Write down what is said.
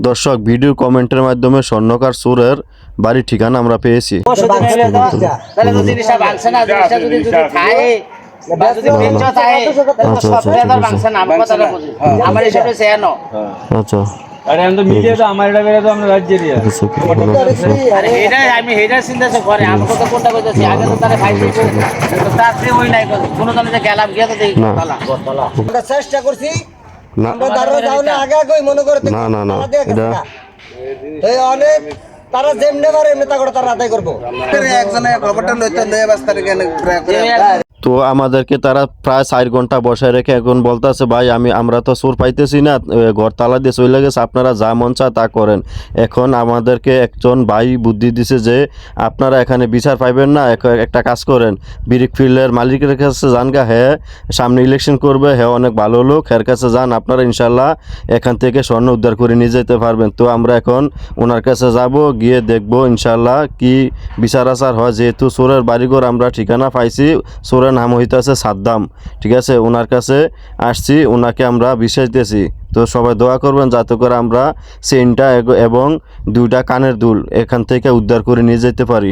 দর্শক ভিডিও কমেন্টের মাধ্যমে স্বর্ণকার চোরের বাড়ির ঠিকানা আমরা পেয়েছি। আচ্ছা আরে আমি তো মিলিয়ে তো আমার এটা বেরে তো আমরা রাজ্যের আরে আমি হেডার চিন্তা করে আমাকে তো কোনটা কইতাছি আগে তো তারে খাইছি তো তাতে ওই নাই কোন জনে যে গেলাম গিয়া তো দেখি তলা আমরা চেষ্টা করছি না আমরা দাঁড়াও যাও না আগে আগে মনে করে না না না এটা এই অনেক তারা যেমনে পারে এমনি তারা আদায় করবো একজনে খবরটা লইতে লয়ে বাস্তারে কেন তো আমাদেরকে তারা প্রায় 4 ঘন্টা বসায় রেখে এখন বলতেছে ভাই আমরা তো চোর পাইতেছি না, ঘর তালা দিয়ে চলে গেছে, আপনারা যা মন চা তা করেন। এখন আমাদেরকে একজন ভাই বুদ্ধি দিছে যে আপনারা এখানে বিচার পাইবেন না, একটা কাজ করেন, ব্রিক ফিল্ডের মালিকের কাছে যান গা, হ্যাঁ সামনে ইলেকশন করবে, হ্যাঁ অনেক ভালো লোক, এর কাছে যান, আপনারা ইনশাল্লাহ এখান থেকে স্বর্ণ উদ্ধার করে নিয়ে যেতে পারবেন। তো আমরা এখন ওনার কাছে যাব, গিয়ে দেখবো ইনশাল্লাহ কি বিচার আচার হয়। যেহেতু চোরের বাড়িঘর আমরা ঠিকানা পাইছি, চোরের নাম হইতেছে সাদ্দাম, ঠিক আছে, ওনার কাছে আসছি, ওনাকে আমরা বিশ্বাস দিয়েছি। তো সবাই দোয়া করবেন যাতে করে আমরা চেইনটা এবং 2টা কানের দুল এখান থেকে উদ্ধার করে নিয়ে যেতে পারি।